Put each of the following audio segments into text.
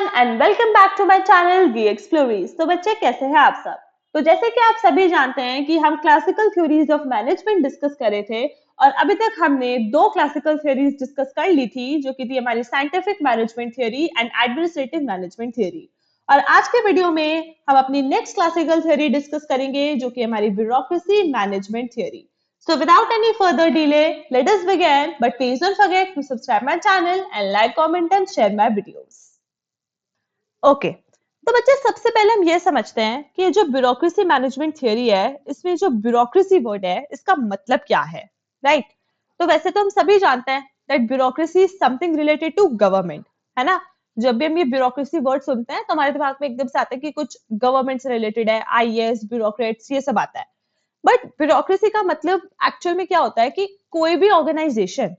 Everyone and welcome back to my channel we explores. तो बच्चे कैसे हैं आप सब। तो जैसे कि आप सभी जानते हैं कि हम classical theories of management discuss कर रहे थे और अभी तक हमने दो क्लासिकल थ्योरीज डिस्कस कर ली थी जो कि थी हमारी scientific management theory and administrative management theory. और आज के वीडियो में हम अपनी नेक्स्ट क्लासिकल थ्योरी डिस्कस करेंगे जो कि हमारी bureaucracy management theory. So without any further delay, let us begin. But please don't forget to subscribe my channel and like, comment and share my videos. Okay तो बच्चे सबसे पहले हम ये समझते हैं कि जो ब्यूरोक्रेसी मैनेजमेंट थियरी है इसमें जो ब्यूरोक्रेसी वर्ड है इसका मतलब क्या है, राइट। तो वैसे तो हम सभी जानते हैं that bureaucracy is something related to government, है ना। जब भी हम ये ब्यूरोक्रेसी वर्ड सुनते हैं तो हमारे दिमाग में एकदम से आता है कि कुछ गवर्नमेंट से रिलेटेड है, आईएएस, ब्यूरोक्रेट्स, ये सब आता है। बट ब्यूरोक्रेसी का मतलब एक्चुअल में क्या होता है कि कोई भी ऑर्गेनाइजेशन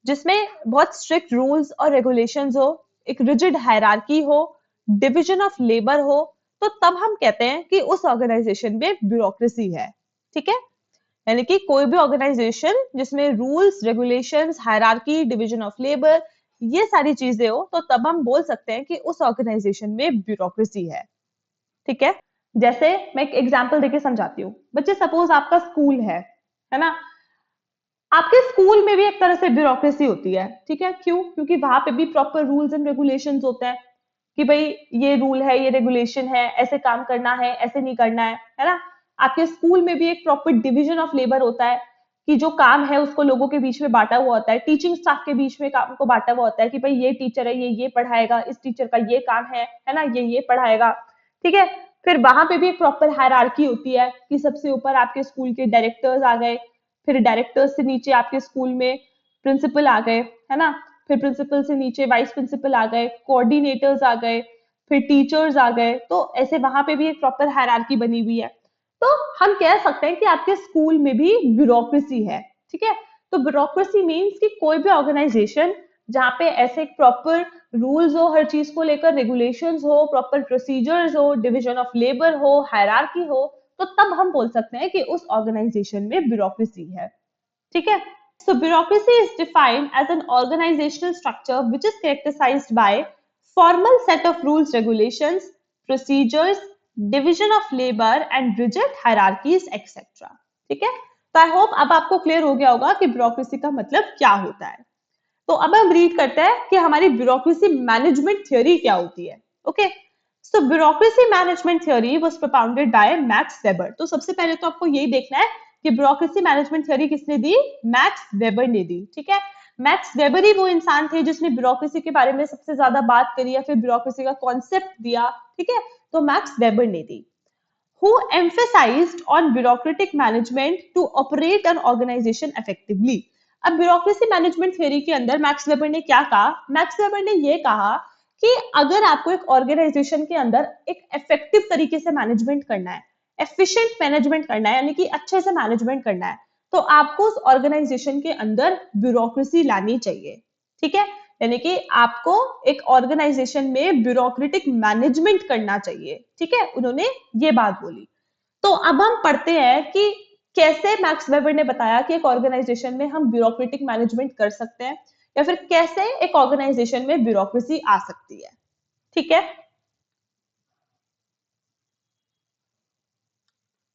जिसमें बहुत स्ट्रिक्ट रूल्स और रेगुलेशंस हो, एक रिजिड हायरार्की हो, डिवीजन ऑफ लेबर हो, तो तब हम कहते हैं कि उस ऑर्गेनाइजेशन में ब्यूरोक्रेसी है। ठीक है, यानी कि कोई भी ऑर्गेनाइजेशन जिसमें rules, regulations, hierarchy, division of labour, ये सारी चीजें हो तो तब हम बोल सकते हैं कि उस ऑर्गेनाइजेशन में ब्यूरोक्रेसी है। ठीक है, जैसे मैं एक एग्जांपल देके समझाती हूँ। बच्चे सपोज आपका स्कूल है ना। आपके स्कूल में भी एक तरह से ब्यूरोक्रेसी होती है, ठीक है। क्यों? क्योंकि वहां पे भी प्रॉपर रूल्स एंड रेगुलेशंस होते हैं कि भाई ये रूल है, ये रेगुलेशन है, ऐसे काम करना है, ऐसे नहीं करना है ना। आपके स्कूल में भी एक प्रॉपर डिवीजन ऑफ लेबर होता है कि जो काम है उसको लोगों के बीच में बांटा हुआ होता है, टीचिंग स्टाफ के बीच में काम को बांटा हुआ होता है कि भाई ये टीचर है, ये पढ़ाएगा, इस टीचर का ये काम है ना, ये पढ़ाएगा। ठीक है, फिर वहां पे भी एक प्रॉपर हायरार्की होती है कि सबसे ऊपर आपके स्कूल के डायरेक्टर्स आ गए, फिर डायरेक्टर्स से नीचे आपके स्कूल में प्रिंसिपल आ गए, है ना। फिर प्रिंसिपल से नीचे वाइस प्रिंसिपल आ गए, कोऑर्डिनेटर्स आ गए, फिर टीचर्स आ गए। तो ऐसे वहां पे भी एक प्रॉपर हायरार्की बनी हुई है। तो हम कह सकते हैं कि आपके स्कूल में भी ब्यूरोक्रेसी है। ठीक है, तो ब्यूरोक्रेसी मीन्स कि कोई भी ऑर्गेनाइजेशन जहाँ पे ऐसे एक प्रॉपर रूल्स हो, हर चीज को लेकर रेगुलेशंस हो, प्रॉपर प्रोसीजर्स हो, डिवीजन ऑफ लेबर हो, हायरार्की हो, तो तब हम बोल सकते हैं कि उस ऑर्गेनाइजेशन में ब्यूरोक्रेसी है। ठीक है, so bureaucracy is defined as an organizational structure which is characterized by formal set of rules, regulations, procedures, division of labor and rigid hierarchies etc. ठीक है, तो आई होप अब आपको क्लियर हो गया होगा कि ब्यूरोक्रेसी का मतलब क्या होता है। तो अब हम रीड करते हैं कि हमारी ब्यूरोक्रेसी मैनेजमेंट थ्योरी क्या होती है। Okay, so bureaucracy management theory was propounded bye max weber. तो सबसे पहले तो आपको यही देखना है कि ब्यूरोक्रेसी मैनेजमेंट थ्योरी किसने दी? मैक्स वेबर ने दी। ठीक है, मैक्स वेबर ही वो इंसान थे जिसने ब्यूरोक्रेसी के बारे में सबसे ज्यादा बात करी या फिर ब्यूरोक्रेसी का कॉन्सेप्ट दिया। ठीक है, तो मैक्स वेबर ने दी। Who emphasized on bureaucratic management to operate an organization effectively। अब ब्यूरोक्रेसी मैनेजमेंट थ्योरी के अंदर मैक्स वेबर ने क्या कहा? मैक्स वेबर ने ये कहा कि अगर आपको एक ऑर्गेनाइजेशन के अंदर एक इफेक्टिव तरीके से मैनेजमेंट करना है, एफिशिएंट मैनेजमेंट करना है, यानी कि अच्छे से मैनेजमेंट करना है, तो आपको उस ऑर्गेनाइजेशन के अंदर ब्यूरोक्रेसी लानी चाहिए। ठीक है, यानी कि आपको एक ऑर्गेनाइजेशन में ब्यूरोक्रेटिक मैनेजमेंट करना चाहिए। ठीक है, उन्होंने ये बात बोली। तो अब हम पढ़ते हैं कि कैसे मैक्स वेबर ने बताया कि एक ऑर्गेनाइजेशन में हम ब्यूरोक्रेटिक मैनेजमेंट कर सकते हैं या फिर कैसे एक ऑर्गेनाइजेशन में ब्यूरोक्रेसी आ सकती है। ठीक है,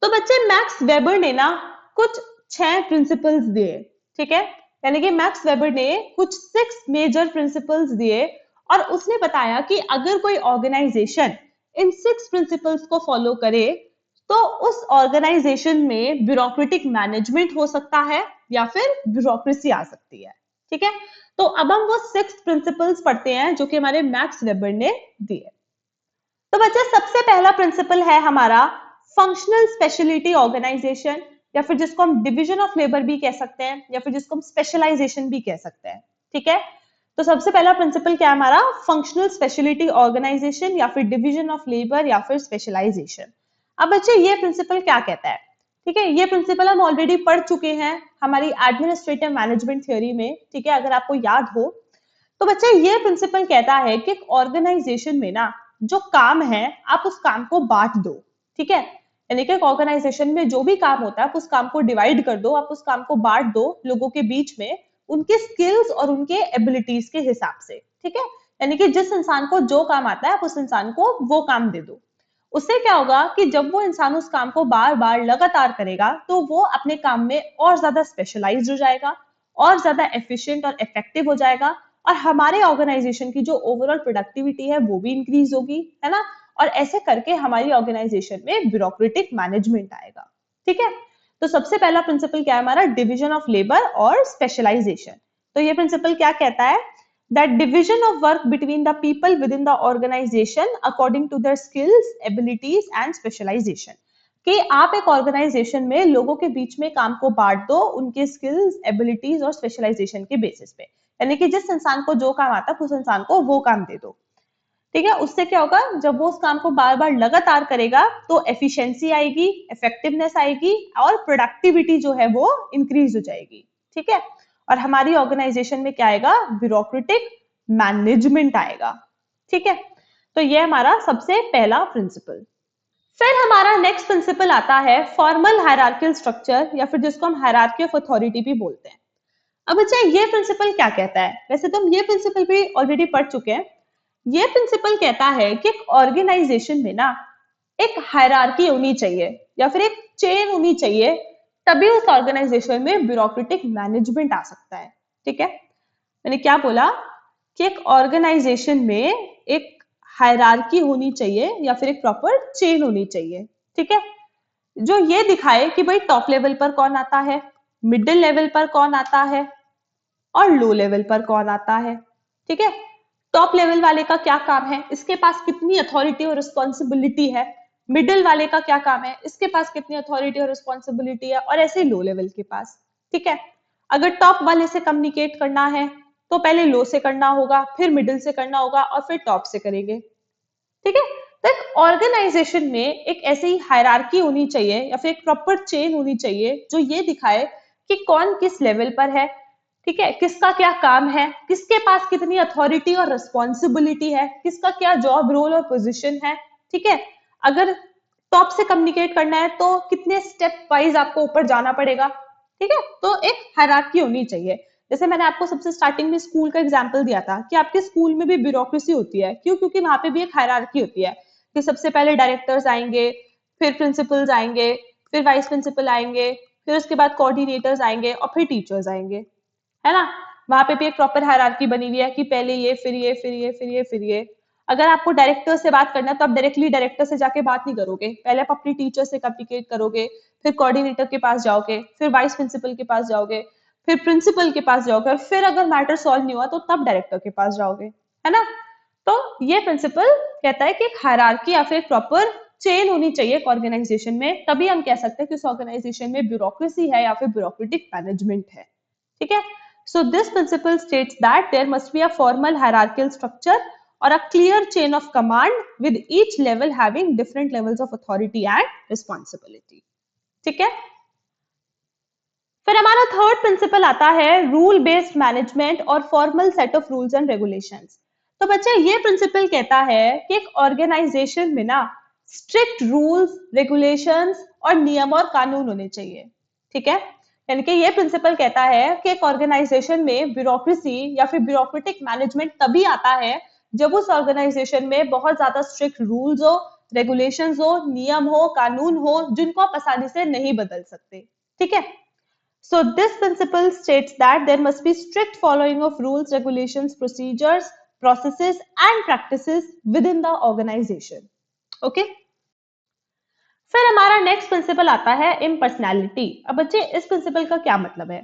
तो बच्चे मैक्स वेबर ने ना कुछ 6 प्रिंसिपल्स दिए। ठीक है, यानी कि मैक्स वेबर ने कुछ 6 मेजर प्रिंसिपल्स दिए और उसने बताया कि अगर कोई ऑर्गेनाइजेशन इन 6 प्रिंसिपल्स को फॉलो करे तो उस ऑर्गेनाइजेशन में ब्यूरोक्रेटिक मैनेजमेंट हो सकता है या फिर ब्यूरोक्रेसी आ सकती है। ठीक है, तो अब हम वो 6 प्रिंसिपल्स पढ़ते हैं जो कि हमारे मैक्स वेबर ने दिए। तो बच्चे सबसे पहला प्रिंसिपल है हमारा फंक्शनल स्पेशलिटी ऑर्गेनाइजेशन, या फिर जिसको हम डिवीजन ऑफ लेबर भी कह सकते हैं या फिर जिसको हम स्पेशलाइजेशन भी कह सकते हैं। ठीक है, तो सबसे पहला प्रिंसिपल क्या है हमारा? फंक्शनल स्पेशलिटी ऑर्गेनाइजेशन या फिर डिवीजन ऑफ लेबर या फिर स्पेशलाइजेशन। अब बच्चे ये प्रिंसिपल क्या कहता है? ठीक है, ये प्रिंसिपल हम ऑलरेडी पढ़ चुके हैं हमारी एडमिनिस्ट्रेटिव मैनेजमेंट थ्योरी में। ठीक है, अगर आपको याद हो तो बच्चे ये प्रिंसिपल कहता है कि एक ऑर्गेनाइजेशन में ना जो काम है आप उस काम को बांट दो। ठीक है, यानी कि एक ऑर्गेनाइजेशन में जो भी काम होता है आप उस काम को डिवाइड कर दो, आप उस काम को बांट दो लोगों के बीच में उनके स्किल्स और उनके एबिलिटीज के हिसाब से। ठीक है, यानी कि जिस इंसान को जो काम आता है आप उस इंसान को वो काम दे दो। उससे क्या होगा कि जब वो इंसान उस काम को बार बार लगातार करेगा तो वो अपने काम में और ज्यादा स्पेशलाइज्ड हो जाएगा, और ज्यादा एफिशिएंट और इफेक्टिव हो जाएगा, और हमारे ऑर्गेनाइजेशन की जो ओवरऑल प्रोडक्टिविटी है वो भी इंक्रीज होगी, है ना। और ऐसे करके हमारी ऑर्गेनाइजेशन में ब्यूरोक्रेटिक मैनेजमेंट आएगा। ठीक है, तो सबसे पहला प्रिंसिपल क्या है हमारा, डिवीजन ऑफ लेबर और स्पेशलाइजेशन। तो ये प्रिंसिपल क्या कहता है, that division of work between the people within the organization according to their skills, abilities and specialization। कि आप एक ऑर्गेनाइजेशन में लोगों के बीच में काम को बांट दो उनके स्किल्स, एबिलिटीज और स्पेशलाइजेशन के बेसिस पे, यानी कि जिस इंसान को जो काम आता है उस इंसान को वो काम दे दो। ठीक है, उससे क्या होगा, जब वो उस काम को बार बार लगातार करेगा तो एफिशिएंसी आएगी, इफेक्टिवनेस आएगी और प्रोडक्टिविटी जो है वो इंक्रीज हो जाएगी। ठीक है, और हमारी ऑर्गेनाइजेशन में क्या आएगा, ब्यूरोक्रेटिक मैनेजमेंट आएगा। ठीक है, तो ये हमारा सबसे पहला प्रिंसिपल। फिर हमारा नेक्स्ट प्रिंसिपल आता है फॉर्मल हायरार्कियल स्ट्रक्चर, या फिर जिसको हम हायरार्की ऑफ अथॉरिटी भी बोलते हैं। अब अच्छा, ये प्रिंसिपल क्या कहता है, वैसे तो हम ये प्रिंसिपल भी ऑलरेडी पढ़ चुके हैं। ये प्रिंसिपल कहता है कि एक ऑर्गेनाइजेशन में ना एक हायरार्की होनी चाहिए या फिर एक चेन होनी चाहिए, तभी उस ऑर्गेनाइजेशन में ब्यूरोक्रेटिक मैनेजमेंट आ सकता है। ठीक है, मैंने क्या बोला कि एक ऑर्गेनाइजेशन में एक हायरार्की होनी चाहिए या फिर एक प्रॉपर चेन होनी चाहिए। ठीक है, जो ये दिखाए कि भाई टॉप लेवल पर कौन आता है, मिडिल लेवल पर कौन आता है और लो लेवल पर कौन आता है। ठीक है, टॉप लेवल वाले का क्या काम है, इसके पास कितनी अथॉरिटी और रिस्पॉन्सिबिलिटी है, मिडिल वाले का क्या काम है, इसके पास कितनी अथॉरिटी और रिस्पॉन्सिबिलिटी है, और ऐसे लो लेवल के पास। ठीक है, अगर टॉप वाले से कम्युनिकेट करना है तो पहले लो से करना होगा, फिर मिडिल से करना होगा और फिर टॉप से करेंगे। ठीक है, तो एक ऑर्गेनाइजेशन में एक ऐसे ही हायरार्की होनी चाहिए या फिर एक प्रॉपर चेन होनी चाहिए जो ये दिखाए कि कौन किस लेवल पर है। ठीक है, किसका क्या काम है, किसके पास कितनी अथॉरिटी और रिस्पॉन्सिबिलिटी है, किसका क्या जॉब रोल और पोजीशन है। ठीक है, अगर टॉप से कम्युनिकेट करना है तो कितने स्टेप वाइज आपको ऊपर जाना पड़ेगा। ठीक है, तो एक हायरार्की होनी चाहिए। जैसे मैंने आपको सबसे स्टार्टिंग में स्कूल का एग्जांपल दिया था कि आपके स्कूल में भी ब्यूरोक्रेसी होती है, क्यों, क्योंकि वहां पे भी एक हायरार्की होती है कि सबसे पहले डायरेक्टर्स आएंगे, फिर प्रिंसिपल्स आएंगे, फिर वाइस प्रिंसिपल आएंगे, फिर उसके बाद कोऑर्डिनेटर्स आएंगे और फिर टीचर्स आएंगे, है ना। वहां पे भी एक प्रॉपर हायरार्की बनी हुई है कि पहले ये, फिर ये, फिर ये, फिर ये, फिर ये। अगर आपको डायरेक्टर से बात करना है तो आप डायरेक्टली डायरेक्टर से जाके बात नहीं करोगे, पहले आप अपनी टीचर से कम्युनिकेट करोगे, फिर कोऑर्डिनेटर के पास जाओगे, फिर वाइस प्रिंसिपल के पास जाओगे, फिर प्रिंसिपल के पास जाओगे, और फिर अगर मैटर सॉल्व नहीं हुआ तो तब डायरेक्टर के पास जाओगे, है ना। तो ये प्रिंसिपल कहता है कि एक हायरार्की या फिर एक प्रॉपर चेन होनी चाहिए एक ऑर्गेनाइजेशन में, तभी हम कह सकते हैं कि उस ऑर्गेनाइजेशन में ब्यूरोक्रेसी है या फिर ब्यूरोक्रेटिक मैनेजमेंट है। ठीक है, so this principle states that there must be a formal hierarchical structure or a clear chain of command with each level having different levels of authority and responsibility। ठीक है, फिर हमारा थर्ड प्रिंसिपल आता है rule based management और formal set of rules and regulations. तो बच्चे ये प्रिंसिपल कहता है कि एक ऑर्गेनाइजेशन में ना स्ट्रिक्ट रूल्स, रेगुलेशंस और नियम और कानून होने चाहिए। ठीक है, यानी कि ये प्रिंसिपल कहता है कि एक ऑर्गेनाइजेशन में ब्यूरोक्रेसी या फिर ब्यूरोक्रेटिक मैनेजमेंट तभी आता है जब उस ऑर्गेनाइजेशन में बहुत ज्यादा स्ट्रिक्ट रूल्स हो, रेगुलेशंस हो, नियम हो, कानून हो, जिनको आप आसानी से नहीं बदल सकते। ठीक है, so this principle states that there must be strict following of rules, regulations, procedures, processes and practices within the organization। Okay? फिर हमारा नेक्स्ट प्रिंसिपल आता है इम्पर्सनैलिटी। अब बच्चे इस प्रिंसिपल का क्या मतलब है,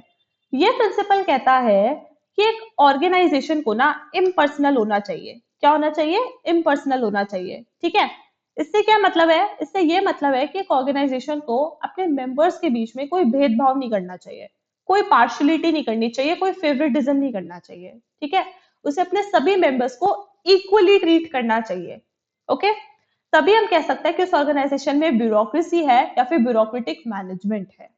ये प्रिंसिपल कहता है कि एक ऑर्गेनाइजेशन को ना इम्पर्सनल होना चाहिए। क्या होना चाहिए, इम्पर्सनल होना चाहिए। ठीक है, इससे क्या मतलब है, इससे ये मतलब है कि एक ऑर्गेनाइजेशन को अपने मेंबर्स के बीच में कोई भेदभाव नहीं करना चाहिए, कोई पार्शलिटी नहीं करनी चाहिए, कोई फेवरेटिज्म नहीं करना चाहिए। ठीक है, उसे अपने सभी मेंबर्स को इक्वली ट्रीट करना चाहिए। ओके, तभी हम कह सकते हैं कि उस ऑर्गेनाइजेशन में ब्यूरोक्रेसी है या फिर ब्यूरोक्रेटिक मैनेजमेंट है।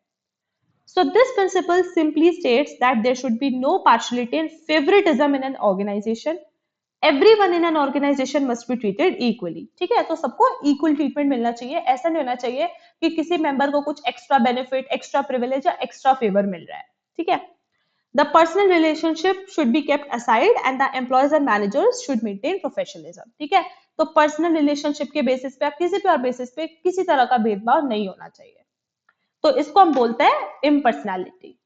So this principle simply states that there should be no partiality and favoritism in an organization. Everyone in an organization must be treated equally। ठीक है, तो सबको इक्वल ट्रीटमेंट मिलना चाहिए। ऐसा नहीं होना चाहिए कि किसी मेंबर को कुछ एक्स्ट्रा बेनिफिट, एक्स्ट्रा प्रिविलेज या एक्स्ट्रा फेवर मिल रहा है। ठीक है, The personal relationship should be kept aside and the employees and managers should maintain professionalism. ठीक है, तो पर्सनल रिलेशनशिप के बेसिस पे या किसी भी और बेसिस पे किसी तरह का भेदभाव नहीं होना चाहिए, तो इसको हम बोलते हैं इम्पर्सनैलिटी।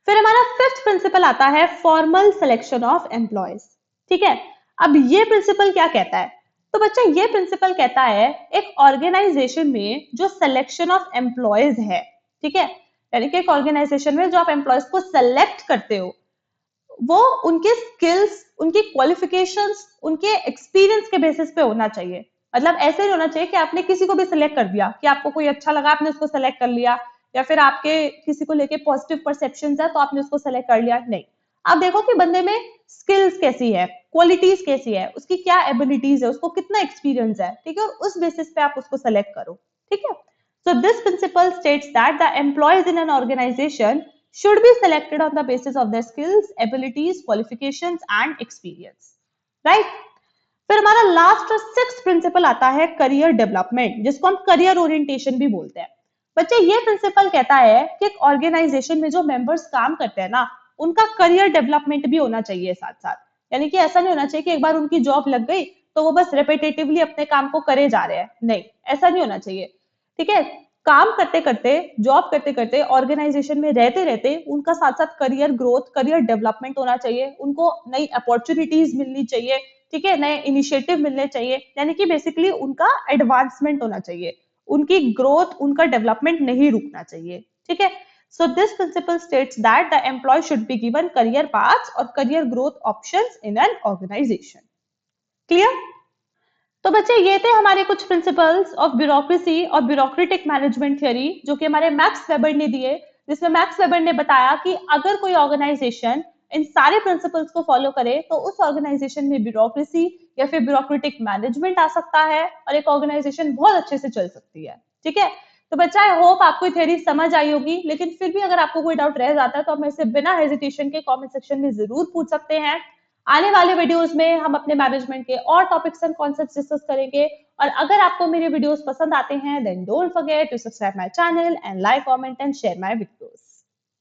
फिर हमारा फिफ्थ प्रिंसिपल आता है फॉर्मल सिलेक्शन ऑफ एम्प्लॉयज। ठीक है, अब ये प्रिंसिपल क्या कहता है? तो बच्चा ये प्रिंसिपल कहता है एक ऑर्गेनाइजेशन में जो सिलेक्शन ऑफ एम्प्लॉयज है, ठीक है, यानी कि एक ऑर्गेनाइजेशन में जो आप एम्प्लॉयज को सेलेक्ट करते हो वो उनके स्किल्स, उनकी क्वालिफिकेशंस, उनके एक्सपीरियंस के बेसिस पे होना चाहिए। मतलब ऐसे नहीं होना चाहिए कि आपने किसी को भी सिलेक्ट कर दिया कि आपको कोई अच्छा लगा आपने उसको सेलेक्ट कर लिया, या फिर आपके किसी को लेके पॉजिटिव परसेप्शंस है तो आपने उसको सेलेक्ट कर लिया। नहीं, आप देखो कि बंदे में स्किल्स कैसी है, क्वालिटीज कैसी है, उसकी क्या एबिलिटीज है, उसको कितना एक्सपीरियंस है, ठीक है, और उस बेसिस पे आप उसको सेलेक्ट करो। ठीक है, so this principle states that the employees in an organization should be selected on the basis of their skills, abilities, qualifications and experience, right? फिर हमारा लास्ट और सिक्स्थ प्रिंसिपल आता है करियर डेवलपमेंट, जिसको हम करियर ओरिएंटेशन भी बोलते हैं। बच्चे ये प्रिंसिपल कहता है कि एक ऑर्गेनाइजेशन में जो मेंबर्स काम करते हैं ना, उनका करियर डेवलपमेंट भी होना चाहिए साथ साथ। यानी कि ऐसा नहीं होना चाहिए कि एक बार उनकी जॉब लग गई तो वो बस रिपीटेटिवली अपने काम को करे जा रहे हैं, नहीं, ऐसा नहीं होना चाहिए। ठीक है, काम करते करते, जॉब करते करते, ऑर्गेनाइजेशन में रहते रहते उनका साथ साथ करियर ग्रोथ, करियर डेवलपमेंट होना चाहिए, उनको नई अपॉर्चुनिटीज मिलनी चाहिए, ठीक है, नए इनिशिएटिव मिलने चाहिए, यानी कि बेसिकली उनका एडवांसमेंट होना चाहिए, उनकी ग्रोथ, उनका डेवलपमेंट नहीं रुकना चाहिए। ठीक है, so this principle states that the employee should be given career paths और career growth options in an organisation. Clear? तो बच्चे ये थे हमारे कुछ प्रिंसिपल्स ऑफ ब्यूरोक्रेसी और ब्यूरोक्रेटिक मैनेजमेंट थ्योरी जो कि हमारे मैक्स वेबर ने दिए, जिसमें मैक्स वेबर ने बताया कि अगर कोई ऑर्गेनाइजेशन इन सारे प्रिंसिपल्स को फॉलो करे तो उस ऑर्गेनाइजेशन में ब्यूरोक्रेसी या फिर ब्यूरोक्रेटिक मैनेजमेंट आ सकता है और एक ऑर्गेनाइजेशन बहुत अच्छे से चल सकती है। ठीक है, तो बच्चा आई होप आपको थ्योरी समझ आई होगी, लेकिन फिर भी अगर आपको कोई डाउट रह जाता है तो आप मेरे से बिना हेजिटेशन के कमेंट सेक्शन में जरूर पूछ सकते हैं। आने वाले वीडियोस में हम अपने मैनेजमेंट के और टॉपिक्स एंड कॉन्सेप्ट्स डिस्कस करेंगे। और अगर आपको मेरे वीडियोस पसंद आते हैं then don't forget to subscribe my channel and like, comment and share my videos.